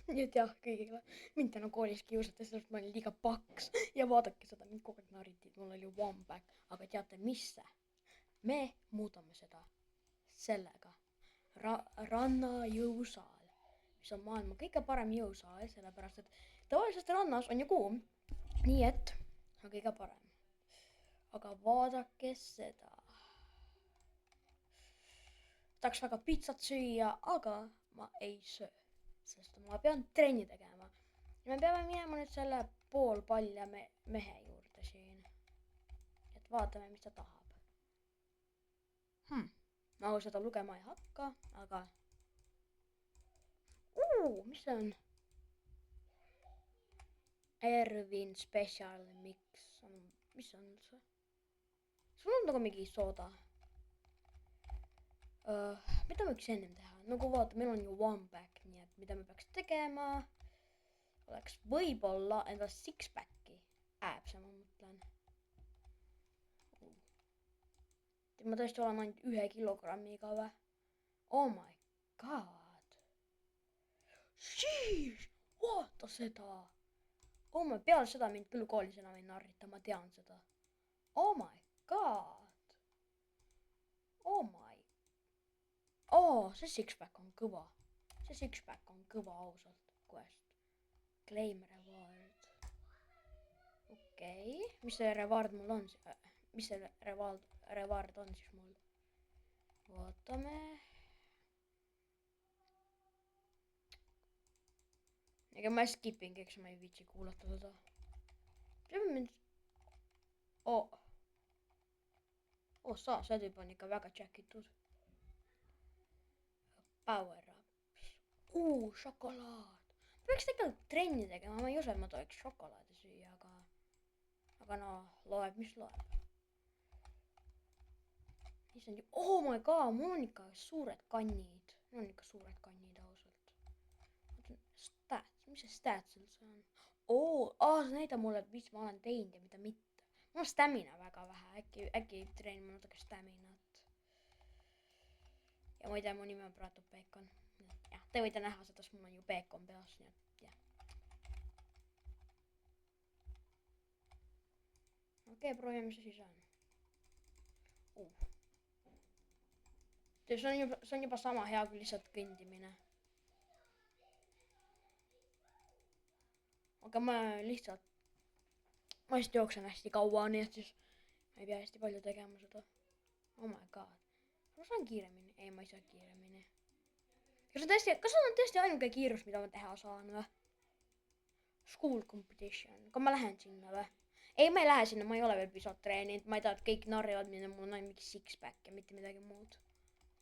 nii et jah, kõigile. Mind täna koolis kiusati, sest ma olin liiga paks. Ja vaadake seda, mind kogu aeg narriti, et mul oli one back. Aga teate, mis see? Me muudame seda sellega. Rannajõusaal, mis on maailma kõige parem jõusaal, sellepärast et tavaliselt rannas on ju kuum. Nii et on kõige parem. Aga vaadake seda. Tahaks väga pitsat süüa, aga ma ei söö. Sest ma pean trenni tegema. Ja me peame minema nüüd selle poolpalja mehe juurde siin. Et vaatame, mis ta tahab. Ma seda lugema ei hakka, aga... mis see on? Ervin Special Mix. Mis see on üldse? Sul on nagu mingi sooda. Mida me võiks ennem teha? Nagu vaata, meil on ju one back, nii et mida me peaks tegema? Oleks võib-olla endal six-packi äpse, ma mõtlen. Ma tõesti olen ainult 1 kilogrammiga või? Oh my god. Sheesh, vaata seda. Oh my, peale seda mind küll koolis enam ei narrita, ma tean seda. Oh my god. Oh my. See six-pack on kõva. See six-pack on kõva ausalt. Quest. Claim reward. Okei. Mis see reward mul on? Mis see reward on siis mul? Vaatame. Ega ma skipping, eks ma ei viitsi kuulata seda. See tüüp on ikka väga tšäkitud. Power ups. Šokolaad. Peaks tegelikult trenni tegema, ma ei usu, et ma tohiks šokolaadi süüa, aga no, loeb, mis loeb. Oh my god, mul on ikka suured kannid. Mul on ikka suured kannid ausalt. Stats, mis see stats üldse on? See näitab mulle, et mis ma olen teinud ja mida mitte. Mul on stamina väga vähe, äkki treenin ma natuke staminat. Ja ma ei tea, mu nimi on praegu Peekon. Jah, te võite näha seda, sest mul on ju Peekon peas, nii et jah. Okei, proovime, mis see siis on. See on juba sama hea kui lihtsalt kõndimine. Aga ma lihtsalt jooksen hästi kaua, nii et siis ma ei pea hästi palju tegema seda. Oh my god. Ma saan kiiremini? Ei, ma ei saa kiiremini. Kas on tõesti ainuke kiirus, mida ma teha saan või? School competition. Aga ma lähen sinna või? Ei, ma ei lähe sinna, ma ei ole veel pisut treeninud. Ma ei tea, et kõik narrivad minna, mul on ainult mingi six-pack ja mitte midagi muud.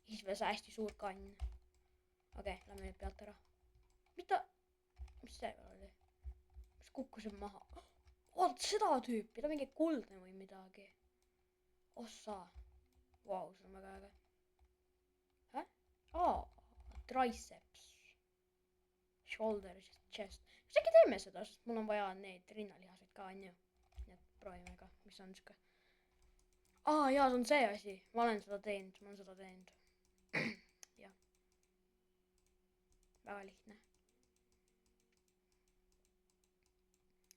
Siis veel see hästi suur kann. Okei, lähme nüüd pealt ära. Mida? Mis see veel oli? Mis kukkusin maha? Oot, seda tüüpi, ta mingi kuldne või midagi. Ossa. Vau, see on väga äge. Triceps. Shoulders, chest. Kas äkki teeme seda, sest mul on vaja neid rinnalihaseid ka, on ju. Nii et proovime ka, mis on siuke. Jaa, see on see asi. Ma olen seda teinud. Jah. Väga lihtne.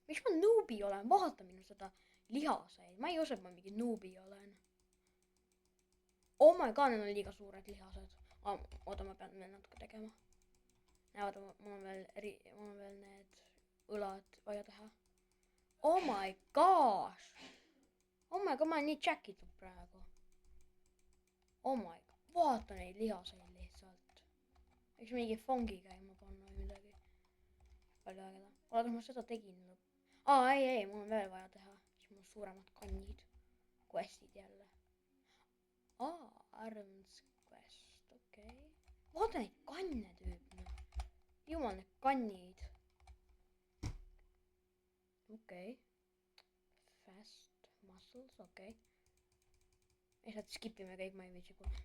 Miks ma noobi olen? Vaata minu seda lihaseid. Ma ei usu, et ma mingi noobi olen. Oh my god, need on liiga suured lihased. Oota, ma pean veel natuke tegema. Oota, mul on veel need õlad vaja teha. Oh my gosh. Oh my god, ma olen nii tšäkitud praegu. Oh my god, vaata neid lihaseid lihtsalt. Eks mingi fongi käima panna või midagi. Palju ägeda. Oota, ma seda tegin. Ei, mul on veel vaja teha. Siis mul on suuremad kannid. Questid jälle. Arms quest, okei. Vaata neid kanne tüüp. Jumal, need kannid. Okei. Fast muscles, okei. Lihtsalt skipime kõik, ma ei viitsi kuulda.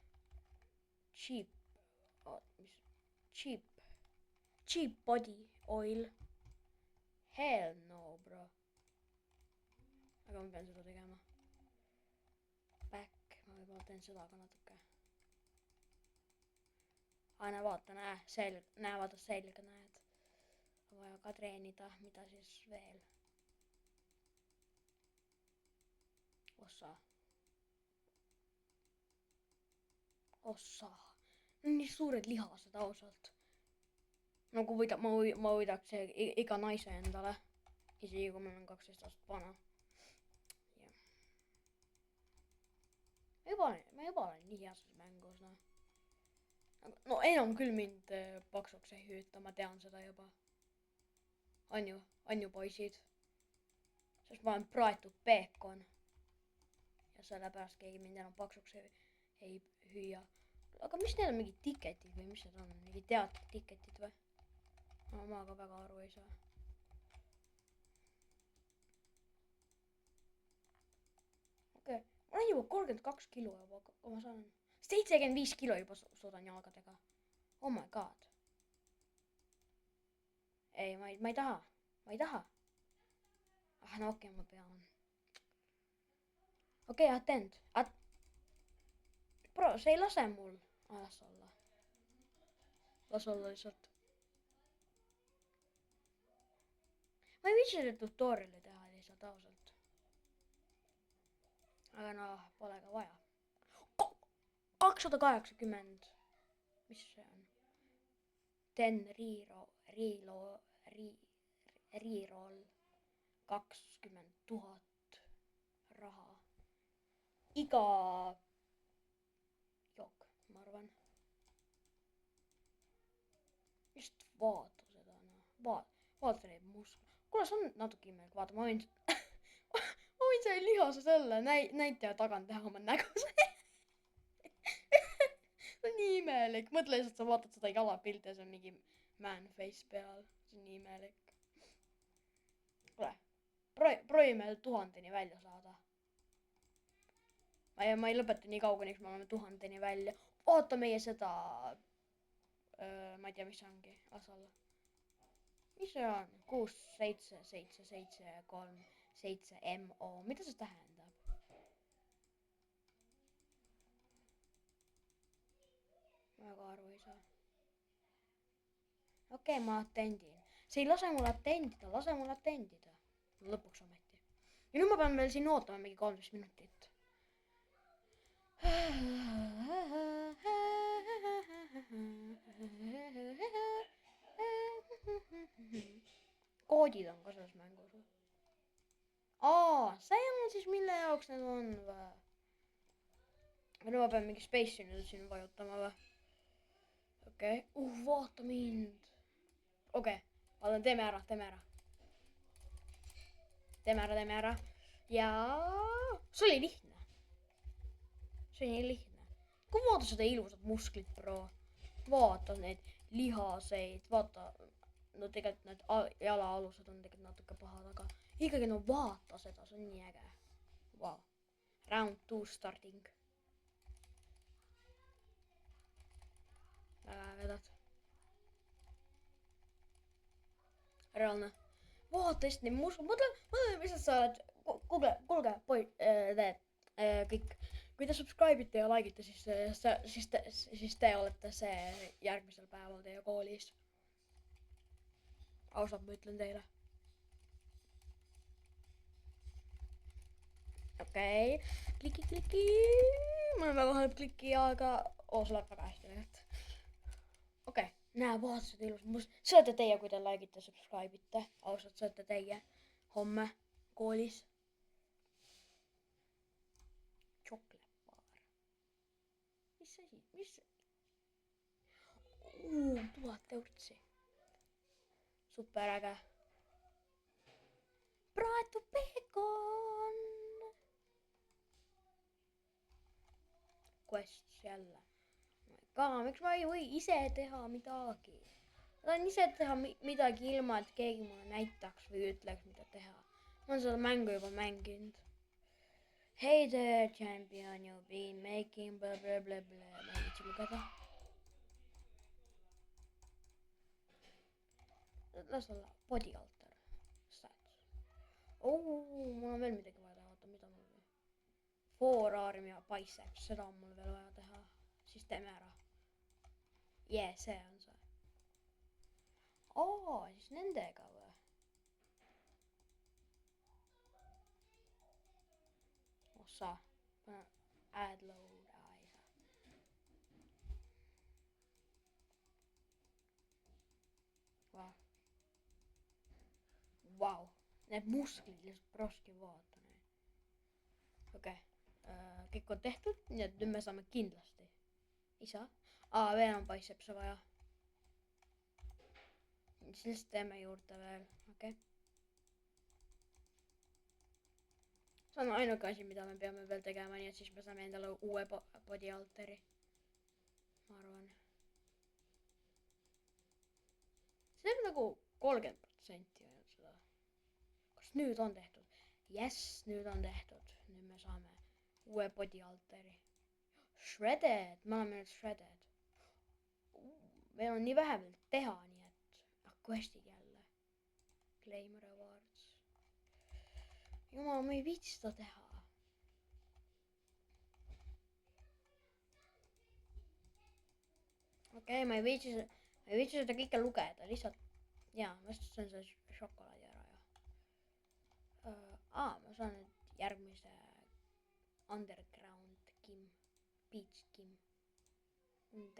Cheap body oil. Hell no, bro. Aga ma pean seda tegema. Back, ma võib-olla teen seda ka natuke. Näe, vaata, näe, vaata selga, näed. vaja ka treenida, mida siis veel? Ossa. Nii suured lihased ausalt. Nagu ma võidaks iga naise endale. Isegi kui ma olen 12 aastat vana. Ma juba olen nii hea selles mängus, noh. No enam küll mind paksuks ei hüüta, ma tean seda juba. On ju poisid. Sest ma olen praetud peekon. Ja sellepärast keegi mind enam paksuks ei hüüa. Aga mis need on mingid tiketid või mis need on? Mingid teatritiketid või? No ma ka väga aru ei saa. Okei. Ma olen juba 32 kilo juba, ma saan 75 kilo juba suudan jalgadega. Oh my god. Ei, ma ei taha. Ma ei taha. Ah, no okei, ma pean. Okei, attend. Bro, see ei lase mul. Las olla. Las olla lihtsalt. Ma ei viitsi seda tutorial'i teha lihtsalt ausalt. Aga noh, pole ka vaja. 280. Mis see on? 10 reroll 20 000 raha. Iga jook, ma arvan. Just vaata seda, noh. Vaata neid muskleid. Kuule, see on natuke imelik. Vaata, ma võin selle lihase selle näitaja tagant teha oma nägu. See on nii imelik. Mõtle lihtsalt, sa vaatad seda jalapilti ja see on mingi man face peal. See on nii imelik. Kuule, proovime 1000-ni välja saada. Ma ei lõpeta nii kaua, kuniks me oleme 1000-ni välja. Vaata meie seda... ma ei tea, mis see ongi. Las olla. Mis see on? 6, 7, 7, 7, 3, 7, MO. Mida see tähendab? Väga aru ei saa. Okei, ma attendin. See ei lase mul attendida, lase mul attendida. Lõpuks ometi. Ja nüüd ma pean veel siin ootama mingi 13 minutit. Koodid on ka selles mängus. See on siis mille jaoks need on või? Nüüd ma pean mingi space'i nüüd siin vajutama või? Okei. Vaata mind. Okei. Vaatan, teeme ära. Teeme ära. Ja... See oli lihtne. Kui vaata seda ilusat musklit, bro. Vaata neid lihaseid. Vaata... No tegelikult need jalaalused on tegelikult natuke pahad, aga... Ikkagi no vaata seda, see on nii äge. Wow. Round 2 starting. Väga ägedad. Reaalne. Vaata just neid muskleid. Mõtle, mis sa oled... Kuulge, kõik. Kui te subscribe'ite ja like'ite, siis te olete see järgmisel päeval teie koolis. Ausalt ma ütlen teile. Okei. Kliki. Ma olen väga halb kliki, aga... see läheb väga hästi tegelikult. Okei. Näe, vaata seda ilus. See olete teie, kui te like'ite ja subscribe'ite. Ausalt, see olete teie. Homme koolis. Mis? 1000 eurtsi. Super äge. Praetud peekon. Quest jälle. Miks ma ei või ise teha midagi? Ma tahan ise teha midagi ilma, et keegi mulle näitaks või ütleks, mida teha. Ma olen seda mängu juba mänginud. Hey there, champion, you've been making blah blah blah blah. Ma ei viitsi lugeda. Las olla, body alter. Stats. Mul on veel midagi vaja teha, oota, mida mul veel? Forearm ja biceps, seda on mul veel vaja teha. Siis teeme ära. See on see. siis nendega või? Osa. Add load. Ei saa. Vau. Vau. Need musklid lihtsalt proski vaata neid. Okei. Kõik on tehtud, nii et nüüd me saame kindlasti. Ei saa. Veel on bicepse vaja. Siis teeme juurde veel, okei. See on ainuke asi, mida me peame veel tegema, nii et siis me saame endale uue body alteri. Ma arvan. See teeb nagu 30% ainult seda. Kas nüüd on tehtud? Jess, nüüd on tehtud. Nüüd me saame uue body alteri. Shredded, me oleme nüüd shredded. Meil on nii vähe veel teha, nii et questid jälle. Claim rewards. Jumal, ma ei viitsi seda teha. Okei, ma ei viitsi seda kõike lugeda, lihtsalt. Jaa, ma just söön selle šokolaadi ära ja. Ma saan nüüd järgmise Underground Kim. Beach Kim. Mul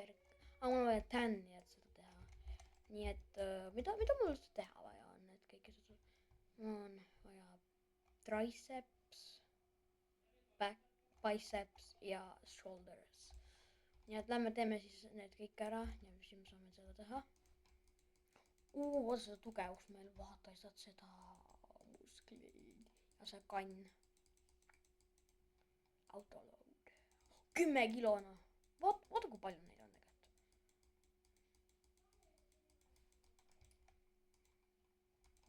on vaja tänni, et seda teha. Nii et, mida mul üldse teha vaja on, et kõike seda. Mul on vaja triceps, back, biceps ja shoulders. Nii et lähme teeme siis need kõik ära ja siis me saame seda teha. Vaata seda tugevust meil, vaata saad seda musklid ja see kann. Autoload. 10 kilona. Vaata kui palju neid on tegelikult.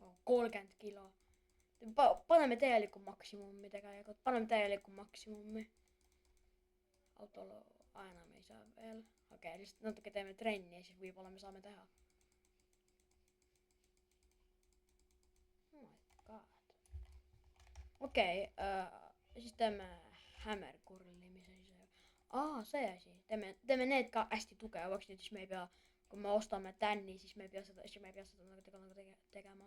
Oh, 30 kilo. Paneme täieliku maksimumi tegelikult. Paneme täieliku maksimumi. Autoload. Enam ei saa veel. Okei, lihtsalt natuke teeme trenni ja siis võib-olla me saame teha. Oh my god. Okei, siis teeme hämmerkurlimise. See asi. Teeme need ka hästi tugevaks, nii et siis me ei pea, kui me ostame tänni, siis me ei pea seda nagu tegema.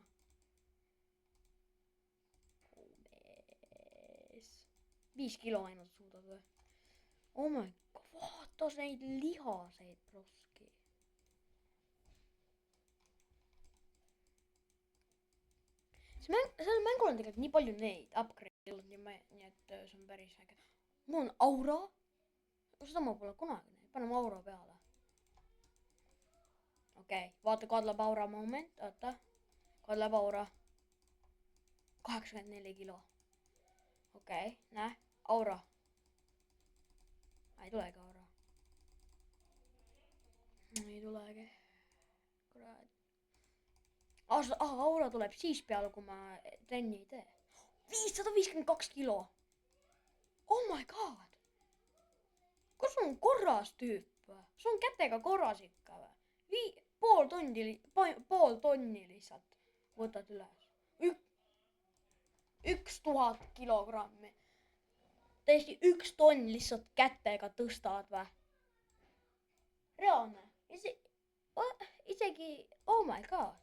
Mees. 5 kilo ainult suudad või? Oh my god, vaata neid lihaseid proski. Sellel mängul on tegelikult nii palju neid upgrade'id, nii et see on päris äge. Mul on aura. Seda ma pole kunagi näinud, paneme aura peale. Okei, vaata kadlab aura moment, oota. Kadlab aura. 84 kilo. Okei, näe, aura. Ei tulegi aura. Ei tulegi. Kurat. Aura tuleb siis peale, kui ma trenni ei tee. 552 kilo. Oh my god. Kas on korras tüüp või? Sul on kätega korras ikka või? Pool tonni lihtsalt võtad üles. 1000 kilogrammi. Täiesti 1 tonn lihtsalt kätega tõstad või? Reaalne. Isegi, oh my god.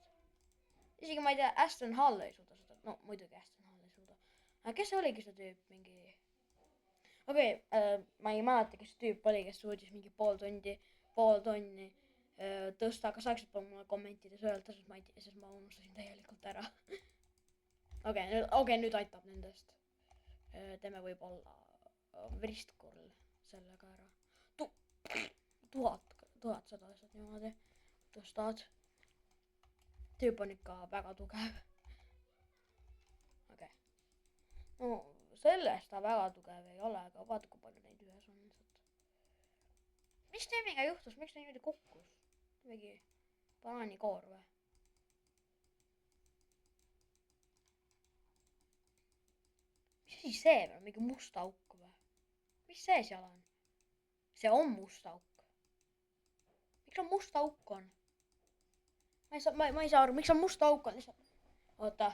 Isegi ma ei tea, Aston Hall ei suuda seda. No muidugi Aston Hall ei suuda. Aga kes oligi see tüüp mingi... Okei, ma ei mäleta, kes tüüp oli, kes suudis mingi pool tonni tõsta, aga saaksid palun mulle kommentides öelda, sest ma unustasin täielikult ära. Okei, nüüd aitab nendest. Teeme võib-olla vristkurl sellega ära. 1100 asjad niimoodi tõstad. Tüüp on ikka väga tugev. Okei. No sellest ta väga tugev ei ole, aga vaata kui palju neid ühes on lihtsalt. Mis Temiga juhtus, miks ta niimoodi kukkus? Mingi banaanikoor või? Mis asi see on? Mingi must auk või? Mis see seal on? See on must auk. Miks on must auk on? Ma ei saa aru, miks on must auk on lihtsalt. Oota.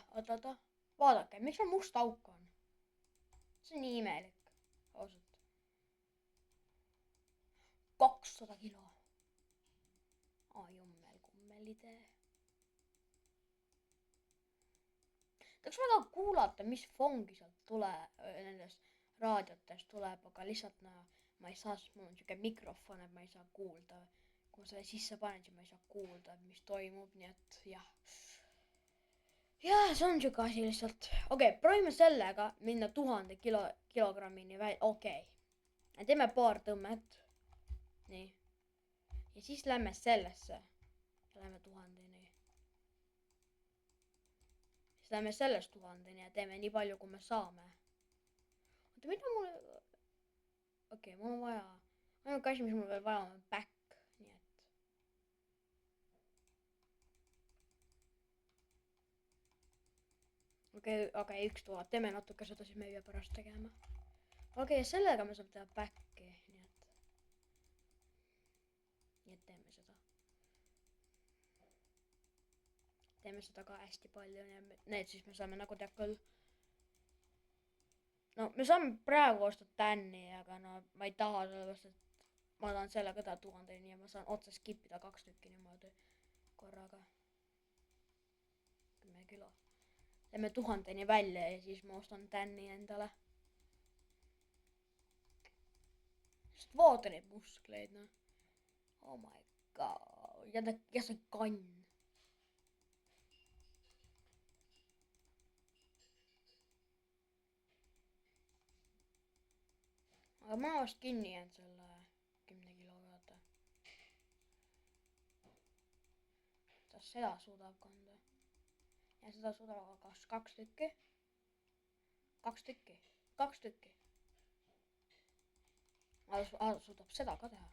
Vaadake, miks on must auk on? See on nii imelik. Ausalt. 200 kilo. Jummel kummelide. tahaks väga kuulata, mis fongi sealt tuleb, nendest raadiotest tuleb, aga lihtsalt no ma ei saa, sest mul on siuke mikrofon, et ma ei saa kuulda. kui ma selle sisse panen, siis ma ei saa kuulda, mis toimub, nii et jah. jah, see on siuke asi lihtsalt. Okei, proovime sellega minna 1000 kilogrammini välja, okei. teeme paar tõmmet. nii. ja siis lähme sellesse. Lähme 1000-ni. siis lähme sellest 1000-ni ja teeme nii palju, kui me saame. oota, mida mul... okei, mul on vaja... ainuke asi, mis mul veel vaja on back, nii et... okei, 1000, teeme natuke seda, siis me ei pea pärast tegema. okei, sellega me saame teha back'i, nii et... teeme seda. teeme seda ka hästi palju, need siis me saame nagu teha küll. no me saame praegu osta tänni, aga no ma ei taha, sellepärast et ma tahan sellega teha 1000-ni ja ma saan otse skip ida 2 tükki niimoodi korraga. 10 kilo. Teeme 1000-ni välja ja siis ma ostan tänni endale. Sest vaata neid muskleid, noh. Oh my god. Ja see kann. aga ma vast kinni jään selle 10 kiloga, vaata. seda suudab kanda. ja seda suudab kas 2 tükki. 2 tükki. 2 tükki. suudab seda ka teha.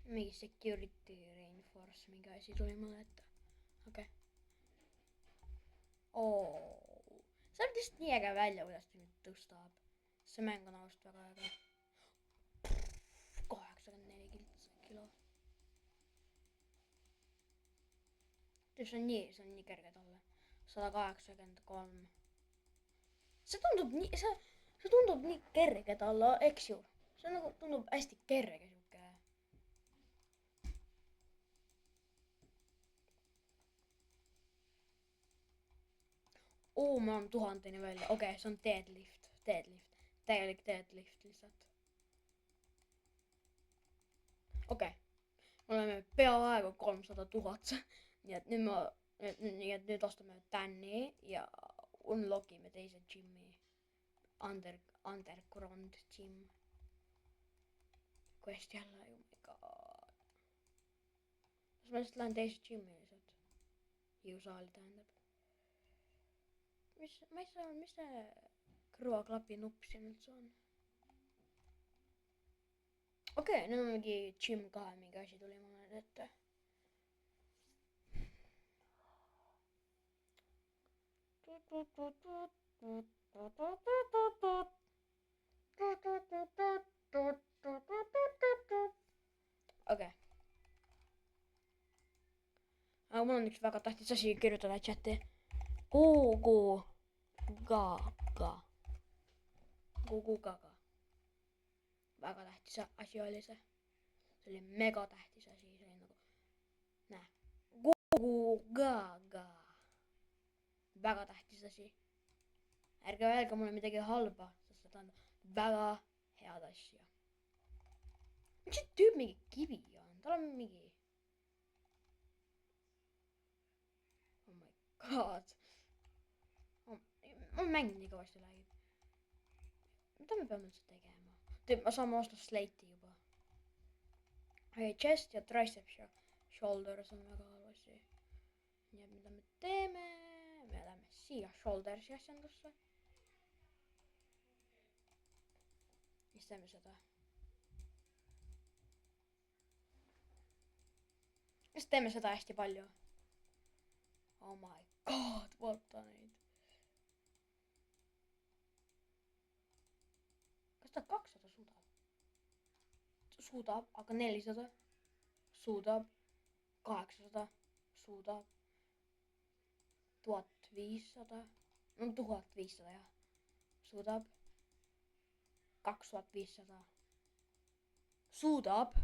mingi security reinforce, mingi asi tuli mulle ette. okei. see on lihtsalt nii äge välja, kuidas ta nüüd tõstab. see mäng on ausalt väga äge. 84 kilo. see on nii kerge talle. 183. see tundub nii kerge talle, eks ju. see nagu tundub hästi kerge siuke. ma olen 1000-ni välja, okei, see on deadlift, täielik deadlift lihtsalt. okei, me oleme peaaegu 300 000, nii et nüüd ostame tänni ja unlockime teise gym'i, underground gym. quest jälle, oh my god. kas ma lihtsalt lähen teise gym'i lihtsalt? jõusaali tähendab. ma ei saa, mis see kõrvaklapi nupp siin üldse on? okei, nüüd on mingi gym 2 mingi asi tuli mulle ette. okei. aga mul on üks väga tähtis asi kirjutada chati. Gugu Gaga. väga tähtis asi oli see. see oli mega tähtis asi, see oli nagu. näe. Gugu Gaga. väga tähtis asi. ärge öelge mulle midagi halba, sest seda on väga head asja. miks see tüüp mingi kivi on? tal on mingi. Oh my god. mul mäng nii kõvasti läheb. mida me peame üldse tegema? ma saame osta slate'i juba. chest ja triceps ja shoulders on väga halvasti. nii et mida me teeme? me läheme siia shoulders'i asjandusse. siis teeme seda. siis teeme seda hästi palju. Oh my god, vaata neid. kas ta 200 suudab? suudab, aga 400 suudab, 800 suudab, 1500, no 1500 jah, suudab, 2500 suudab,